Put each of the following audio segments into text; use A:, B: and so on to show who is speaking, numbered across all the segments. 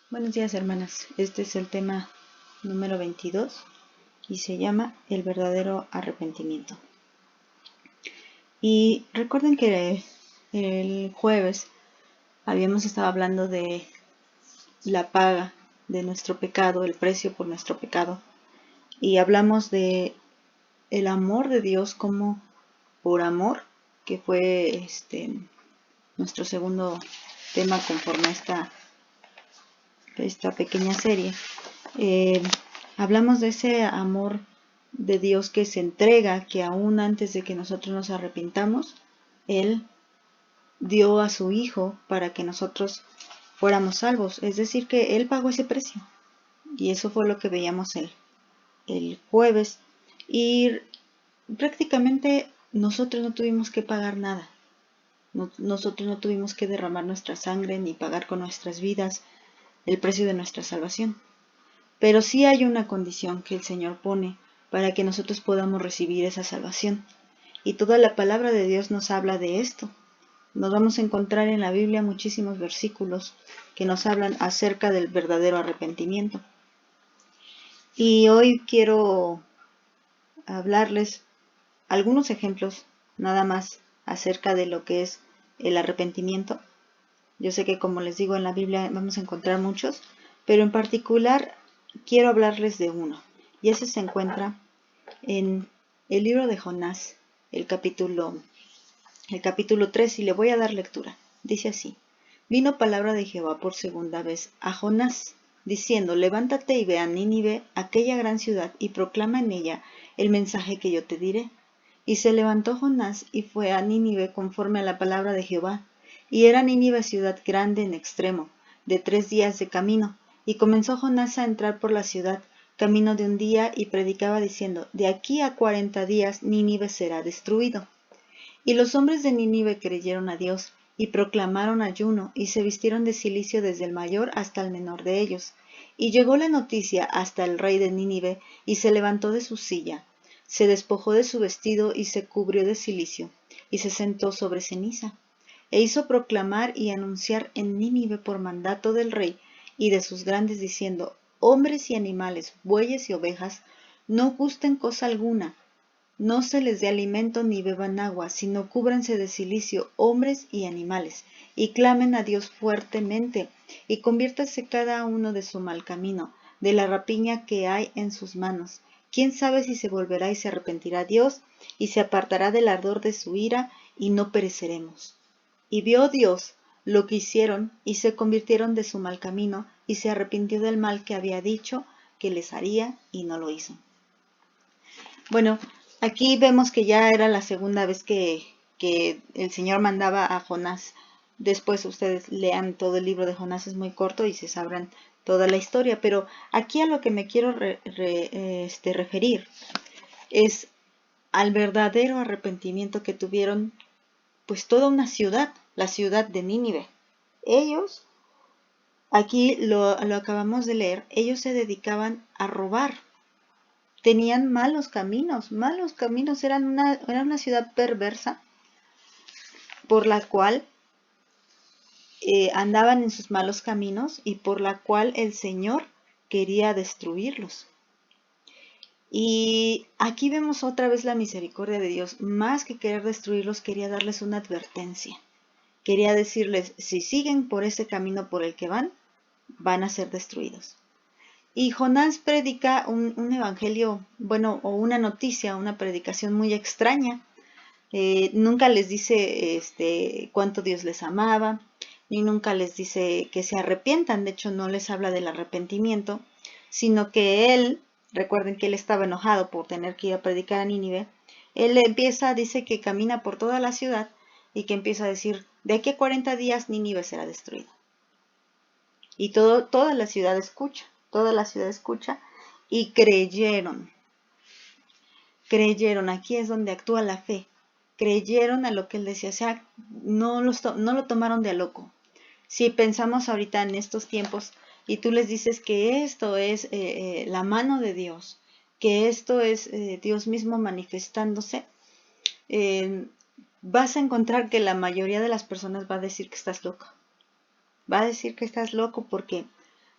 A: Buenos días, hermanas. Este es el tema número 22 y se llama el verdadero arrepentimiento. Y recuerden que el jueves habíamos estado hablando de la paga de nuestro pecado, el precio por nuestro pecado, y hablamos de el amor de Dios como por amor, que fue nuestro segundo tema conforme a esta pequeña serie. Eh, Hablamos de ese amor de Dios que se entrega, que aún antes de que nosotros nos arrepintamos, Él dio a su Hijo para que nosotros fuéramos salvos. Es decir, que Él pagó ese precio. Y eso fue lo que veíamos el jueves. Y prácticamente nosotros no tuvimos que pagar nada. Nosotros no tuvimos que derramar nuestra sangre ni pagar con nuestras vidas el precio de nuestra salvación. Pero sí hay una condición que el Señor pone para que nosotros podamos recibir esa salvación. Y toda la palabra de Dios nos habla de esto. Nos vamos a encontrar en la Biblia muchísimos versículos que nos hablan acerca del verdadero arrepentimiento. Y hoy quiero hablarles algunos ejemplos nada más acerca de lo que es el arrepentimiento. Yo sé que, como les digo, en la Biblia vamos a encontrar muchos, pero en particular quiero hablarles de uno. Y ese se encuentra en el libro de Jonás, el capítulo 3, y le voy a dar lectura. Dice así: Vino palabra de Jehová por segunda vez a Jonás, diciendo: Levántate y ve a Nínive, aquella gran ciudad, y proclama en ella el mensaje que yo te diré. Y se levantó Jonás y fue a Nínive conforme a la palabra de Jehová. Y era Nínive ciudad grande en extremo, de 3 días de camino. Y comenzó Jonás a entrar por la ciudad, camino de un día, y predicaba diciendo: De aquí a 40 días Nínive será destruido. Y los hombres de Nínive creyeron a Dios, y proclamaron ayuno, y se vistieron de cilicio desde el mayor hasta el menor de ellos. Y llegó la noticia hasta el rey de Nínive, y se levantó de su silla, se despojó de su vestido, y se cubrió de cilicio, y se sentó sobre ceniza. E hizo proclamar y anunciar en Nínive por mandato del rey y de sus grandes, diciendo: Hombres y animales, bueyes y ovejas, no gusten cosa alguna, no se les dé alimento ni beban agua, sino cúbranse de cilicio hombres y animales, y clamen a Dios fuertemente, y conviértase cada uno de su mal camino, de la rapiña que hay en sus manos. ¿Quién sabe si se volverá y se arrepentirá Dios, y se apartará del ardor de su ira, y no pereceremos? Y vio Dios lo que hicieron, y se convirtieron de su mal camino, y se arrepintió del mal que había dicho que les haría, y no lo hizo. Bueno, aquí vemos que ya era la segunda vez que el Señor mandaba a Jonás. Después ustedes lean todo el libro de Jonás, es muy corto y se sabrán toda la historia. Pero aquí a lo que me quiero referir es al verdadero arrepentimiento que tuvieron pues toda una ciudad, la ciudad de Nínive. Ellos, aquí lo acabamos de leer, ellos se dedicaban a robar. Tenían malos caminos, era una ciudad perversa por la cual andaban en sus malos caminos y por la cual el Señor quería destruirlos. Y aquí vemos otra vez la misericordia de Dios. Más que querer destruirlos, quería darles una advertencia. Quería decirles: si siguen por ese camino por el que van a ser destruidos. Y Jonás predica un evangelio, bueno, o una noticia, una predicación muy extraña. Nunca les dice cuánto Dios les amaba, ni nunca les dice que se arrepientan. De hecho, no les habla del arrepentimiento, sino que él, recuerden que él estaba enojado por tener que ir a predicar a Nínive. Él dice que camina por toda la ciudad y que empieza a decir: de aquí a 40 días Nínive será destruida. Y toda la ciudad escucha, y creyeron. Aquí es donde actúa la fe. Creyeron a lo que él decía, o sea, no lo tomaron de a loco. Si pensamos ahorita en estos tiempos y tú les dices que esto es la mano de Dios, que esto es Dios mismo manifestándose, vas a encontrar que la mayoría de las personas va a decir que estás loco. Va a decir que estás loco porque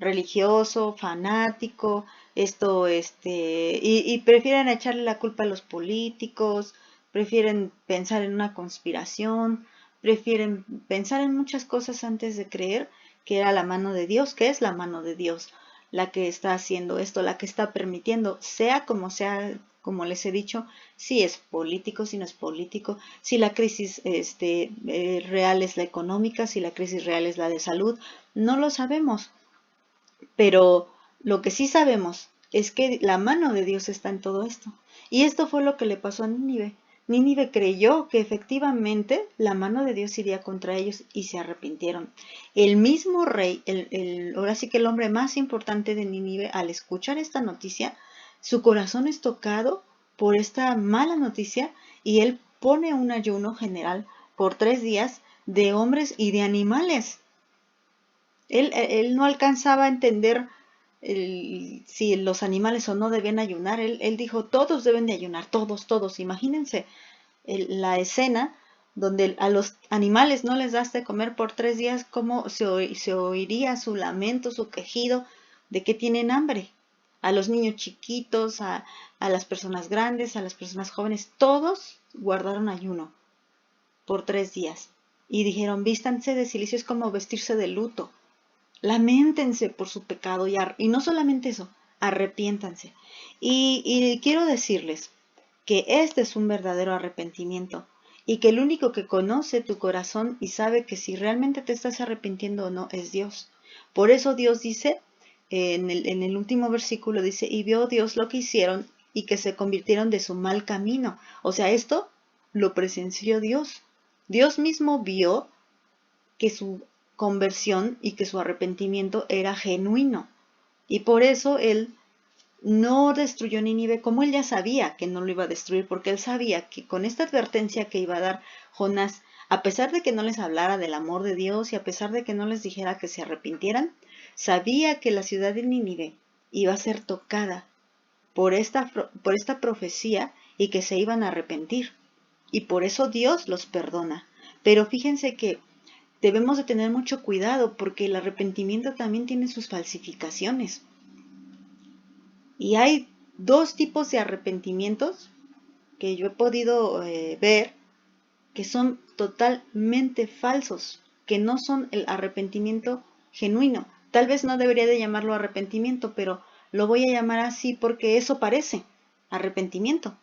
A: religioso, fanático, y prefieren echarle la culpa a los políticos, prefieren pensar en una conspiración, prefieren pensar en muchas cosas antes de creer que era la mano de Dios, que es la mano de Dios la que está haciendo esto, la que está permitiendo, sea, como les he dicho, si es político, si no es político, si la crisis real es la económica, si la crisis real es la de salud, no lo sabemos. Pero lo que sí sabemos es que la mano de Dios está en todo esto. Y esto fue lo que le pasó a Nínive. Nínive creyó que efectivamente la mano de Dios iría contra ellos y se arrepintieron. El mismo rey, ahora sí que el hombre más importante de Nínive, al escuchar esta noticia, su corazón es tocado por esta mala noticia y él pone un ayuno general por 3 días de hombres y de animales. Él no alcanzaba a entender si los animales o no debían ayunar. Él dijo, todos deben de ayunar, todos, todos. Imagínense la escena donde a los animales no les das de comer por 3 días, cómo se oiría su lamento, su quejido de que tienen hambre. A los niños chiquitos, a las personas grandes, a las personas jóvenes, todos guardaron ayuno por 3 días. Y dijeron, vístanse de cilicio, es como vestirse de luto. Lamentense por su pecado y no solamente eso, arrepiéntanse. Y quiero decirles que este es un verdadero arrepentimiento y que el único que conoce tu corazón y sabe que si realmente te estás arrepintiendo o no es Dios. Por eso Dios dice, en el último versículo dice, y vio Dios lo que hicieron y que se convirtieron de su mal camino. O sea, esto lo presenció Dios. Dios mismo vio que su conversión y que su arrepentimiento era genuino. Y por eso él no destruyó Nínive, como él ya sabía que no lo iba a destruir, porque él sabía que con esta advertencia que iba a dar Jonás, a pesar de que no les hablara del amor de Dios y a pesar de que no les dijera que se arrepintieran, sabía que la ciudad de Nínive iba a ser tocada por esta profecía y que se iban a arrepentir. Y por eso Dios los perdona. Pero fíjense que debemos de tener mucho cuidado porque el arrepentimiento también tiene sus falsificaciones. Y hay 2 tipos de arrepentimientos que yo he podido ver que son totalmente falsos, que no son el arrepentimiento genuino. Tal vez no debería de llamarlo arrepentimiento, pero lo voy a llamar así porque eso parece arrepentimiento,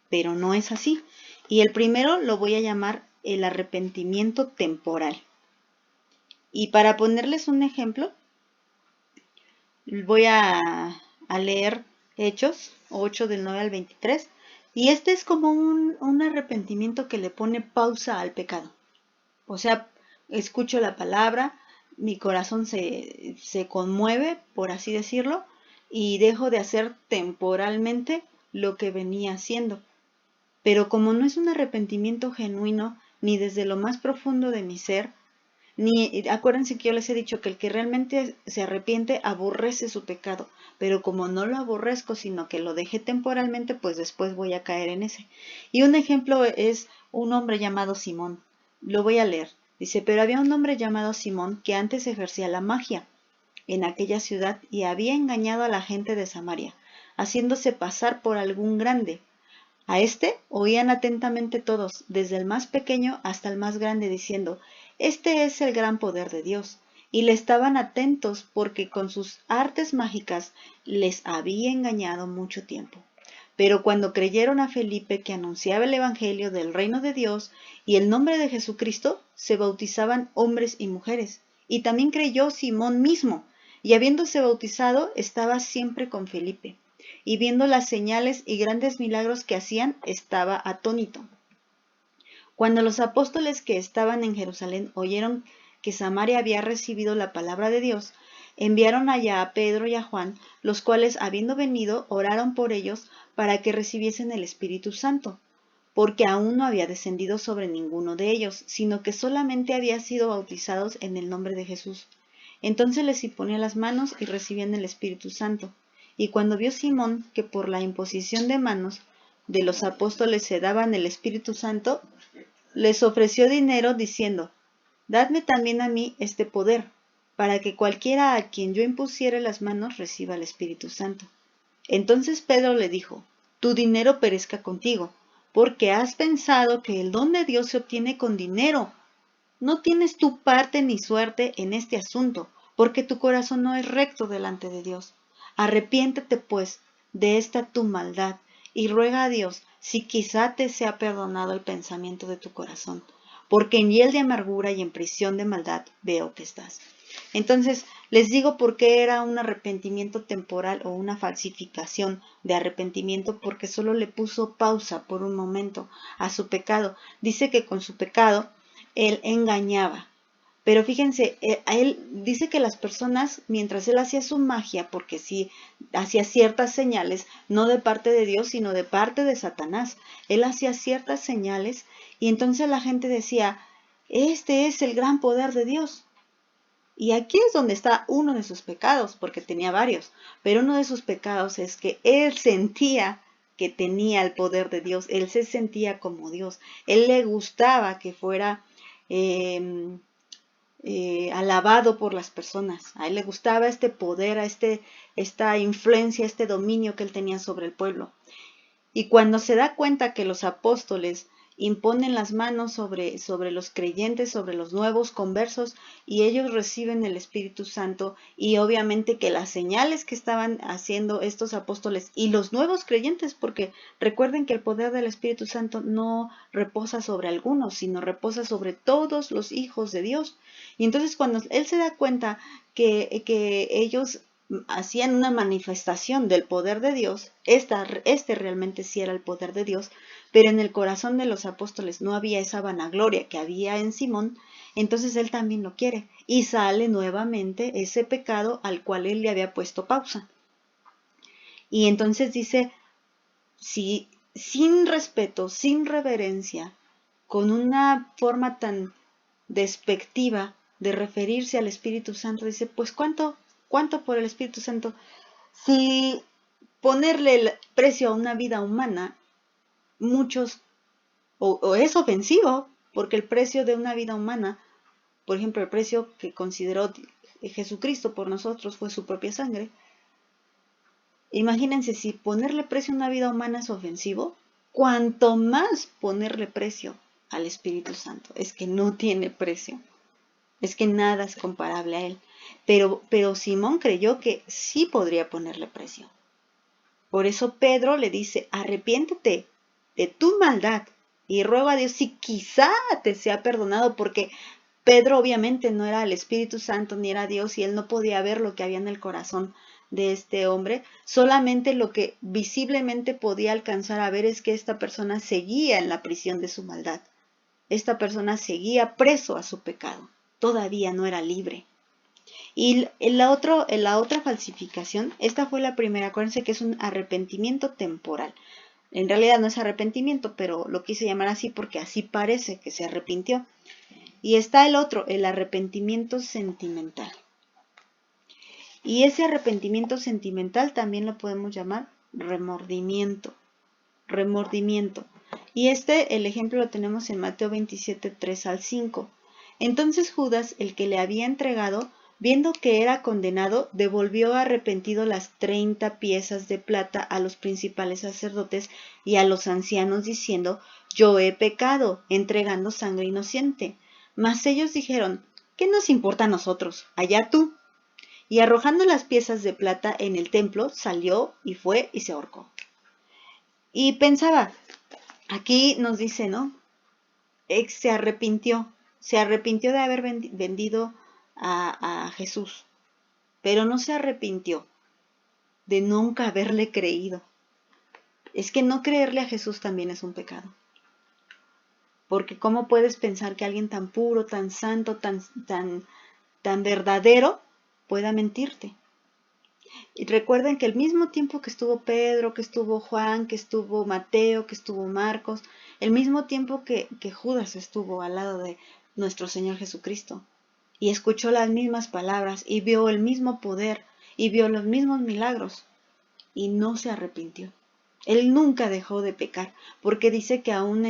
A: pero no es así. Y el primero lo voy a llamar el arrepentimiento temporal. Y para ponerles un ejemplo, voy a leer Hechos 8 del 9 al 23. Y este es como un arrepentimiento que le pone pausa al pecado. O sea, escucho la palabra, mi corazón se conmueve, por así decirlo, y dejo de hacer temporalmente lo que venía haciendo. Pero como no es un arrepentimiento genuino, ni desde lo más profundo de mi ser, acuérdense que yo les he dicho que el que realmente se arrepiente aborrece su pecado, pero como no lo aborrezco, sino que lo dejé temporalmente, pues después voy a caer en ese. Y un ejemplo es un hombre llamado Simón. Lo voy a leer. Dice, pero había un hombre llamado Simón que antes ejercía la magia en aquella ciudad y había engañado a la gente de Samaria, haciéndose pasar por algún grande. A este oían atentamente todos, desde el más pequeño hasta el más grande, diciendo, este es el gran poder de Dios. Y le estaban atentos porque con sus artes mágicas les había engañado mucho tiempo. Pero cuando creyeron a Felipe que anunciaba el Evangelio del reino de Dios y el nombre de Jesucristo, se bautizaban hombres y mujeres. Y también creyó Simón mismo, y habiéndose bautizado, estaba siempre con Felipe. Y viendo las señales y grandes milagros que hacían, estaba atónito. Cuando los apóstoles que estaban en Jerusalén oyeron que Samaria había recibido la palabra de Dios, enviaron allá a Pedro y a Juan, los cuales, habiendo venido, oraron por ellos para que recibiesen el Espíritu Santo, porque aún no había descendido sobre ninguno de ellos, sino que solamente había sido bautizados en el nombre de Jesús. Entonces les imponía las manos y recibían el Espíritu Santo. Y cuando vio Simón que por la imposición de manos de los apóstoles se daban el Espíritu Santo, les ofreció dinero diciendo, dadme también a mí este poder, para que cualquiera a quien yo impusiere las manos reciba el Espíritu Santo. Entonces Pedro le dijo, tu dinero perezca contigo, porque has pensado que el don de Dios se obtiene con dinero. No tienes tu parte ni suerte en este asunto, porque tu corazón no es recto delante de Dios. Arrepiéntete, pues, de esta tu maldad, y ruega a Dios si quizá te sea perdonado el pensamiento de tu corazón, porque en hiel de amargura y en prisión de maldad veo que estás. Entonces, les digo por qué era un arrepentimiento temporal o una falsificación de arrepentimiento, porque solo le puso pausa por un momento a su pecado. Dice que con su pecado él engañaba. Pero fíjense, a él dice que las personas, mientras él hacía su magia, porque sí hacía ciertas señales, no de parte de Dios, sino de parte de Satanás, él hacía ciertas señales y entonces la gente decía, este es el gran poder de Dios. Y aquí es donde está uno de sus pecados, porque tenía varios, pero uno de sus pecados es que él sentía que tenía el poder de Dios, él se sentía como Dios, él le gustaba que fuera alabado por las personas, a él le gustaba este poder, esta influencia, este dominio que él tenía sobre el pueblo. Y cuando se da cuenta que los apóstoles imponen las manos sobre los creyentes, sobre los nuevos conversos, y ellos reciben el Espíritu Santo, y obviamente que las señales que estaban haciendo estos apóstoles y los nuevos creyentes, porque recuerden que el poder del Espíritu Santo no reposa sobre algunos, sino reposa sobre todos los hijos de Dios. Y entonces cuando él se da cuenta que ellos hacían una manifestación del poder de Dios, este realmente sí era el poder de Dios, pero en el corazón de los apóstoles no había esa vanagloria que había en Simón, entonces él también lo quiere y sale nuevamente ese pecado al cual él le había puesto pausa. Y entonces dice, si sin respeto, sin reverencia, con una forma tan despectiva de referirse al Espíritu Santo, dice, pues ¿cuánto por el Espíritu Santo? Si ponerle el precio a una vida humana, muchos, o es ofensivo, porque el precio de una vida humana, por ejemplo, el precio que consideró Jesucristo por nosotros fue su propia sangre. Imagínense, si ponerle precio a una vida humana es ofensivo, cuanto más ponerle precio al Espíritu Santo. Es que no tiene precio. Es que nada es comparable a él. Pero Simón creyó que sí podría ponerle precio. Por eso Pedro le dice, arrepiéntete de tu maldad y ruega a Dios si quizá te sea perdonado, porque Pedro obviamente no era el Espíritu Santo ni era Dios y él no podía ver lo que había en el corazón de este hombre. Solamente lo que visiblemente podía alcanzar a ver es que esta persona seguía en la prisión de su maldad. Esta persona seguía preso a su pecado. Todavía no era libre. Y la otra falsificación, esta fue la primera, acuérdense que es un arrepentimiento temporal. En realidad no es arrepentimiento, pero lo quise llamar así porque así parece que se arrepintió. Y está el otro, el arrepentimiento sentimental. Y ese arrepentimiento sentimental también lo podemos llamar remordimiento. Remordimiento. Y el ejemplo lo tenemos en Mateo 27, 3 al 5. Entonces Judas, el que le había entregado, viendo que era condenado, devolvió arrepentido las 30 piezas de plata a los principales sacerdotes y a los ancianos, diciendo, yo he pecado, entregando sangre inocente. Mas ellos dijeron, ¿qué nos importa a nosotros? Allá tú. Y arrojando las piezas de plata en el templo, salió y fue y se ahorcó. Y pensaba, aquí nos dice, ¿no? Se arrepintió de haber vendido a Jesús, pero no se arrepintió de nunca haberle creído. Es que no creerle a Jesús también es un pecado. Porque ¿cómo puedes pensar que alguien tan puro, tan santo, tan verdadero pueda mentirte? Y recuerden que el mismo tiempo que estuvo Pedro, que estuvo Juan, que estuvo Mateo, que estuvo Marcos, el mismo tiempo que Judas estuvo al lado de nuestro Señor Jesucristo y escuchó las mismas palabras y vio el mismo poder y vio los mismos milagros y no se arrepintió. Él nunca dejó de pecar, porque dice que aún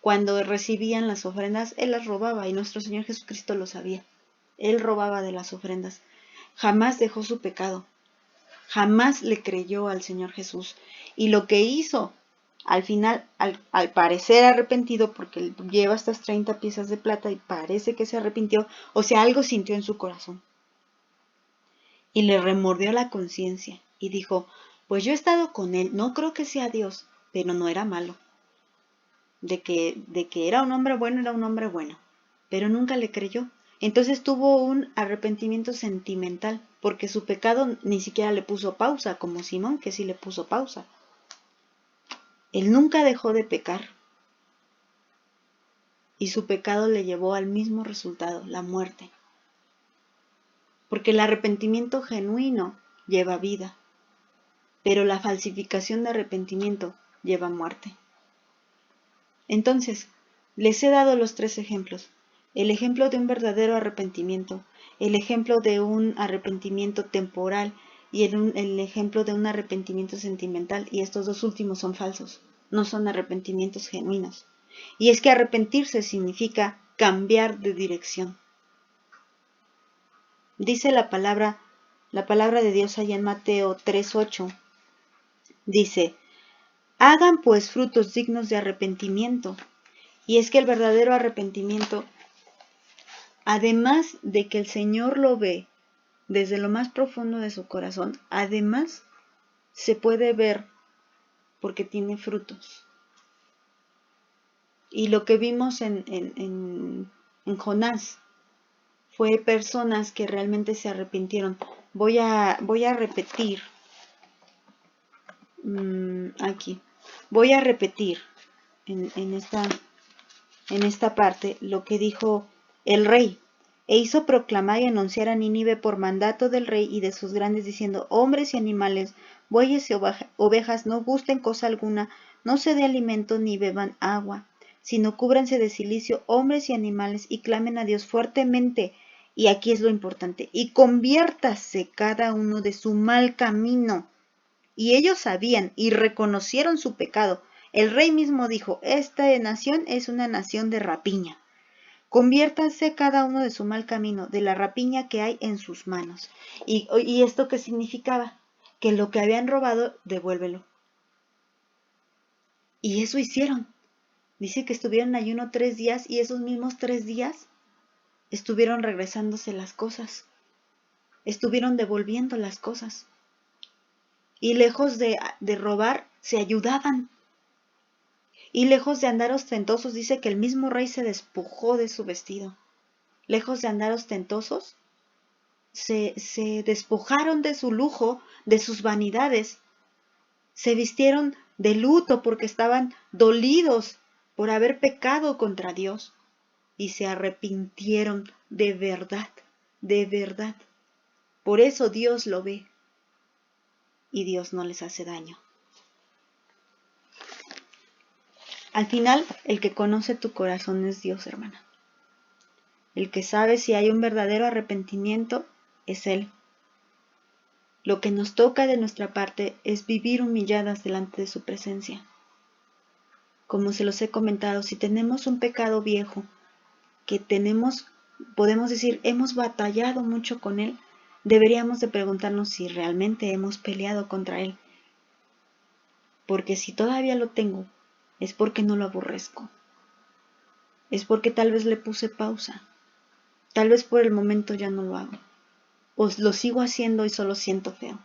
A: cuando recibían las ofrendas, él las robaba y nuestro Señor Jesucristo lo sabía. Él robaba de las ofrendas. Jamás dejó su pecado. Jamás le creyó al Señor Jesús. Y lo que hizo, al final, al parecer arrepentido, porque lleva estas 30 piezas de plata y parece que se arrepintió, o sea, algo sintió en su corazón. Y le remordió la conciencia y dijo, pues yo he estado con él, no creo que sea Dios, pero no era malo. De que era un hombre bueno, pero nunca le creyó. Entonces tuvo un arrepentimiento sentimental, porque su pecado ni siquiera le puso pausa, como Simón, que sí le puso pausa. Él nunca dejó de pecar, y su pecado le llevó al mismo resultado, la muerte. Porque el arrepentimiento genuino lleva vida, pero la falsificación de arrepentimiento lleva muerte. Entonces, les he dado los 3 ejemplos. El ejemplo de un verdadero arrepentimiento, el ejemplo de un arrepentimiento temporal y el ejemplo de un arrepentimiento sentimental, y estos 2 últimos son falsos, no son arrepentimientos genuinos. Y es que arrepentirse significa cambiar de dirección. Dice la palabra de Dios allá en Mateo 3:8, dice, hagan pues frutos dignos de arrepentimiento. Y es que el verdadero arrepentimiento, además de que el Señor lo ve desde lo más profundo de su corazón, además se puede ver porque tiene frutos. Y lo que vimos en Jonás fue personas que realmente se arrepintieron. Voy a repetir aquí. Voy a repetir en esta parte lo que dijo el rey. E hizo proclamar y anunciar a Nínive por mandato del rey y de sus grandes, diciendo, hombres y animales, bueyes y ovejas, no gusten cosa alguna, no se dé alimento ni beban agua, sino cúbranse de cilicio hombres y animales y clamen a Dios fuertemente. Y aquí es lo importante, y conviértase cada uno de su mal camino. Y ellos sabían y reconocieron su pecado. El rey mismo dijo, esta nación es una nación de rapiña. Conviértanse cada uno de su mal camino, de la rapiña que hay en sus manos. ¿Y esto qué significaba? Que lo que habían robado, devuélvelo. Y eso hicieron. Dice que estuvieron en ayuno 3 días y esos mismos 3 días estuvieron regresándose las cosas. Estuvieron devolviendo las cosas. Y lejos de robar, se ayudaban. Y lejos de andar ostentosos, dice que el mismo rey se despojó de su vestido. Lejos de andar ostentosos, se despojaron de su lujo, de sus vanidades. Se vistieron de luto porque estaban dolidos por haber pecado contra Dios. Y se arrepintieron de verdad, de verdad. Por eso Dios lo ve. Y Dios no les hace daño. Al final, el que conoce tu corazón es Dios, hermana. El que sabe si hay un verdadero arrepentimiento es Él. Lo que nos toca de nuestra parte es vivir humilladas delante de su presencia. Como se los he comentado, si tenemos un pecado viejo, que podemos decir, hemos batallado mucho con Él, deberíamos de preguntarnos si realmente hemos peleado contra Él. Porque si todavía lo tengo, es porque no lo aborrezco. Es porque tal vez le puse pausa. Tal vez por el momento ya no lo hago. O lo sigo haciendo y solo siento feo.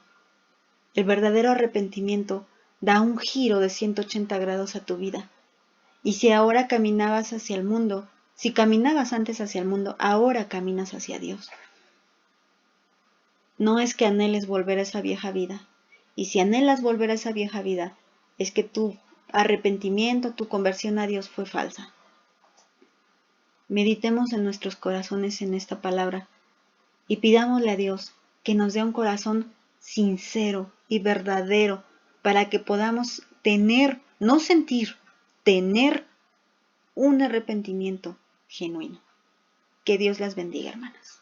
A: El verdadero arrepentimiento da un giro de 180 grados a tu vida. Y si ahora caminabas hacia el mundo, si caminabas antes hacia el mundo, ahora caminas hacia Dios. No es que anheles volver a esa vieja vida. Y si anhelas volver a esa vieja vida, es que tu arrepentimiento, tu conversión a Dios fue falsa. Meditemos en nuestros corazones en esta palabra y pidámosle a Dios que nos dé un corazón sincero y verdadero para que podamos tener, no sentir, tener un arrepentimiento genuino. Que Dios las bendiga, hermanas.